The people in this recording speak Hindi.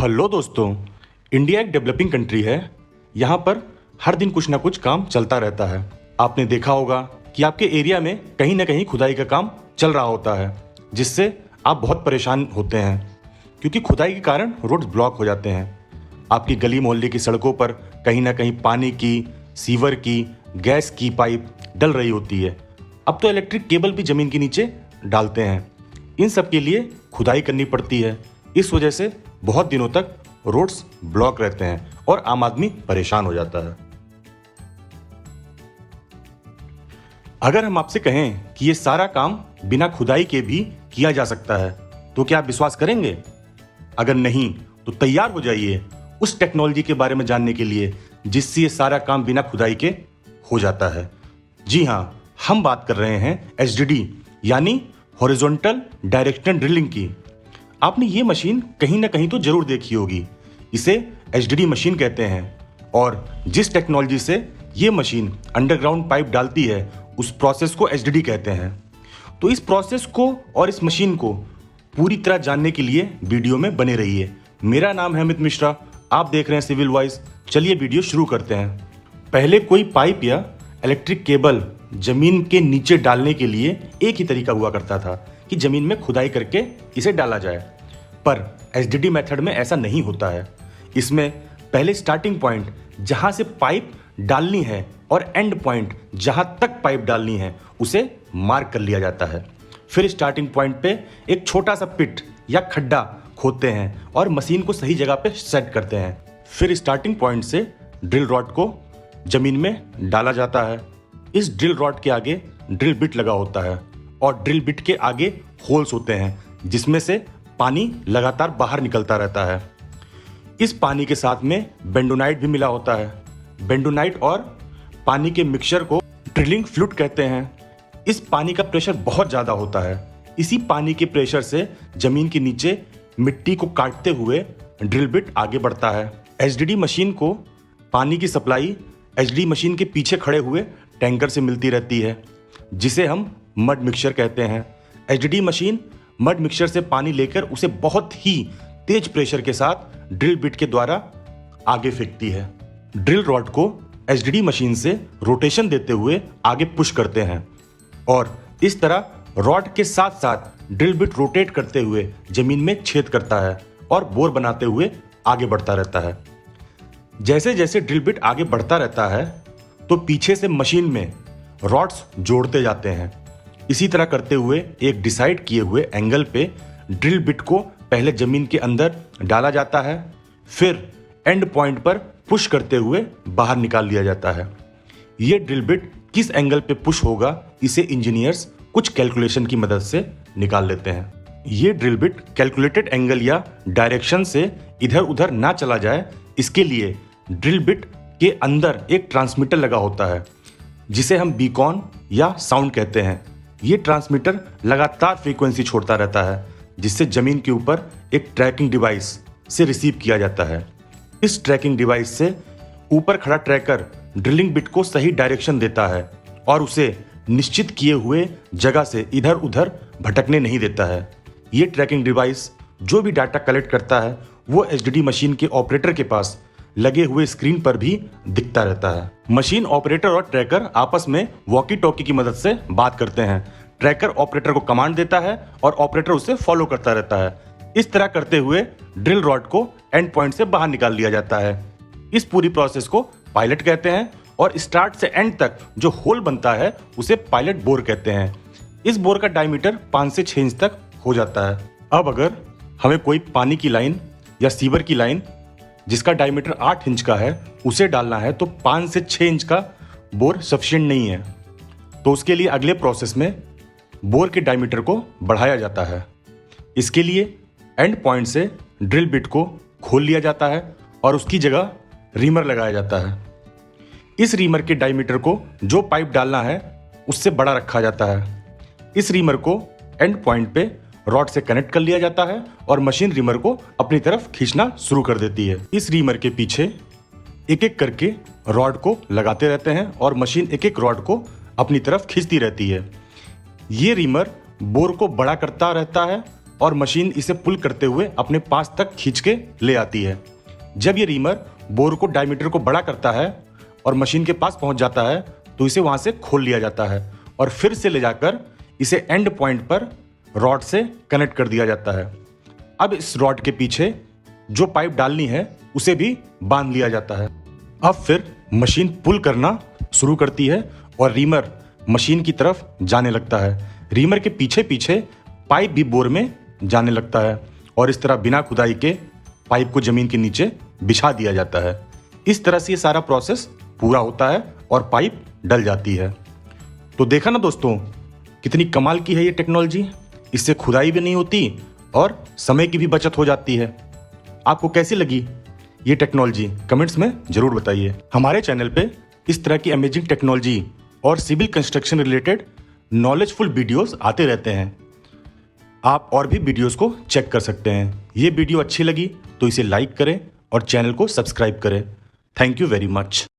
हेलो दोस्तों। इंडिया एक डेवलपिंग कंट्री है। यहाँ पर हर दिन कुछ ना कुछ काम चलता रहता है। आपने देखा होगा कि आपके एरिया में कहीं ना कहीं खुदाई का काम चल रहा होता है, जिससे आप बहुत परेशान होते हैं क्योंकि खुदाई के कारण रोड्स ब्लॉक हो जाते हैं। आपकी गली मोहल्ले की सड़कों पर कहीं ना कहीं पानी की, सीवर की, गैस की पाइप डल रही होती है। अब तो इलेक्ट्रिक केबल भी ज़मीन के नीचे डालते हैं। इन सब के लिए खुदाई करनी पड़ती है। इस वजह से बहुत दिनों तक रोड्स ब्लॉक रहते हैं और आम आदमी परेशान हो जाता है। अगर हम आपसे कहें कि ये सारा काम बिना खुदाई के भी किया जा सकता है, तो क्या आप विश्वास करेंगे? अगर नहीं, तो तैयार हो जाइए उस टेक्नोलॉजी के बारे में जानने के लिए जिससे ये सारा काम बिना खुदाई के हो जाता है। जी हाँ, हम बात कर रहे हैं HDD यानी हॉरिजॉन्टल डायरेक्शनल ड्रिलिंग की। आपने ये मशीन कहीं ना कहीं तो जरूर देखी होगी। इसे HDD मशीन कहते हैं और जिस टेक्नोलॉजी से ये मशीन अंडरग्राउंड पाइप डालती है उस प्रोसेस को HDD कहते हैं। तो इस प्रोसेस को और इस मशीन को पूरी तरह जानने के लिए वीडियो में बने रहिए। मेरा नाम है अमित मिश्रा, आप देख रहे हैं सिविल वॉइस। चलिए वीडियो शुरू करते हैं। पहले कोई पाइप या इलेक्ट्रिक केबल जमीन के नीचे डालने के लिए एक ही तरीका हुआ करता था कि जमीन में खुदाई करके इसे डाला जाए, पर HDD मेथड में ऐसा नहीं होता है। इसमें पहले स्टार्टिंग पॉइंट जहां से पाइप डालनी है और एंड पॉइंट जहां तक पाइप डालनी है उसे मार्क कर लिया जाता है। फिर स्टार्टिंग पॉइंट पे एक छोटा सा पिट या खड्डा खोदते हैं और मशीन को सही जगह पे सेट करते हैं। फिर स्टार्टिंग पॉइंट से ड्रिल रॉड को जमीन में डाला जाता है। इस ड्रिल रॉड के आगे ड्रिल बिट लगा होता है और ड्रिल बिट के आगे होल्स होते हैं जिसमें से पानी लगातार बाहर निकलता रहता है। इस पानी के साथ में बेंडोनाइट भी मिला होता है। बेंडोनाइट और पानी के मिक्सचर को ड्रिलिंग फ्लूइड कहते हैं। इस पानी का प्रेशर बहुत ज़्यादा होता है। इसी पानी के प्रेशर से जमीन के नीचे मिट्टी को काटते हुए ड्रिल बिट आगे बढ़ता है। HDD मशीन को पानी की सप्लाई HDD मशीन के पीछे खड़े हुए टैंकर से मिलती रहती है, जिसे हम मड मिक्सचर कहते हैं। HDD मशीन मड मिक्सचर से पानी लेकर उसे बहुत ही तेज प्रेशर के साथ ड्रिल बिट के द्वारा आगे फेंकती है। ड्रिल रॉड को HDD मशीन से रोटेशन देते हुए आगे पुश करते हैं और इस तरह रॉड के साथ साथ ड्रिल बिट रोटेट करते हुए जमीन में छेद करता है और बोर बनाते हुए आगे बढ़ता रहता है। जैसे जैसे ड्रिल बिट आगे बढ़ता रहता है तो पीछे से मशीन में रॉड्स जोड़ते जाते हैं। इसी तरह करते हुए एक डिसाइड किए हुए एंगल पे ड्रिल बिट को पहले जमीन के अंदर डाला जाता है, फिर एंड पॉइंट पर पुश करते हुए बाहर निकाल लिया जाता है। ये ड्रिल बिट किस एंगल पे पुश होगा इसे इंजीनियर्स कुछ कैलकुलेशन की मदद से निकाल लेते हैं। ये ड्रिल बिट कैलकुलेटेड एंगल या डायरेक्शन से इधर उधर ना चला जाए, इसके लिए ड्रिल बिट के अंदर एक ट्रांसमीटर लगा होता है जिसे हम बीकॉन या साउंड कहते हैं। ये ट्रांसमीटर लगातार फ्रीक्वेंसी छोड़ता रहता है जिससे जमीन के ऊपर एक ट्रैकिंग डिवाइस से रिसीव किया जाता है। इस ट्रैकिंग डिवाइस से ऊपर खड़ा ट्रैकर ड्रिलिंग बिट को सही डायरेक्शन देता है और उसे निश्चित किए हुए जगह से इधर उधर भटकने नहीं देता है। ये ट्रैकिंग डिवाइस जो भी डाटा कलेक्ट करता है वो HDD मशीन के ऑपरेटर के पास लगे हुए स्क्रीन पर भी दिखता रहता है। मशीन ऑपरेटर और ट्रैकर आपस में वॉकी टॉकी की मदद से बात करते हैं। ट्रैकर ऑपरेटर को कमांड देता है और ऑपरेटर उसे फॉलो करता रहता है। इस तरह करते हुए ड्रिल रॉड को एंड पॉइंट से बाहर निकाल लिया जाता है। इस पूरी प्रोसेस को पायलट कहते हैं और स्टार्ट से एंड तक जो होल बनता है उसे पायलट बोर कहते हैं। इस बोर का डायमीटर 5 से 6 इंच तक हो जाता है। अब अगर हमें कोई पानी की लाइन या सीवर की लाइन जिसका डायमीटर 8 इंच का है उसे डालना है तो 5 से 6 इंच का बोर सफिशिएंट नहीं है, तो उसके लिए अगले प्रोसेस में बोर के डायमीटर को बढ़ाया जाता है। इसके लिए एंड पॉइंट से ड्रिल बिट को खोल लिया जाता है और उसकी जगह रीमर लगाया जाता है। इस रीमर के डायमीटर को जो पाइप डालना है उससे बड़ा रखा जाता है। इस रीमर को एंड पॉइंट पे रॉड से कनेक्ट कर लिया जाता है और मशीन रीमर को अपनी तरफ खींचना शुरू कर देती है। इस रीमर के पीछे एक एक करके रॉड को लगाते रहते हैं और मशीन एक एक रॉड को अपनी तरफ खींचती रहती है। ये रीमर बोर को बड़ा करता रहता है और मशीन इसे पुल करते हुए अपने पास तक खींच के ले आती है। जब ये रीमर बोर को डायमीटर को बड़ा करता है और मशीन के पास पहुंच जाता है तो इसे वहां से खोल लिया जाता है और फिर से ले जाकर इसे एंड पॉइंट पर रॉड से कनेक्ट कर दिया जाता है। अब इस रॉड के पीछे जो पाइप डालनी है उसे भी बांध लिया जाता है। अब फिर मशीन पुल करना शुरू करती है और रीमर मशीन की तरफ जाने लगता है। रीमर के पीछे पीछे पाइप भी बोर में जाने लगता है और इस तरह बिना खुदाई के पाइप को जमीन के नीचे बिछा दिया जाता है। इस तरह से ये सारा प्रोसेस पूरा होता है और पाइप डल जाती है। तो देखा ना दोस्तों, कितनी कमाल की है ये टेक्नोलॉजी। इससे खुदाई भी नहीं होती और समय की भी बचत हो जाती है। आपको कैसी लगी ये टेक्नोलॉजी कमेंट्स में जरूर बताइए। हमारे चैनल पे इस तरह की अमेजिंग टेक्नोलॉजी और civil construction related knowledgeful videos आते रहते हैं। आप और भी वीडियोस को चेक कर सकते हैं। ये वीडियो अच्छी लगी तो इसे लाइक करें और चैनल को सब्सक्राइब करें। Thank you very much.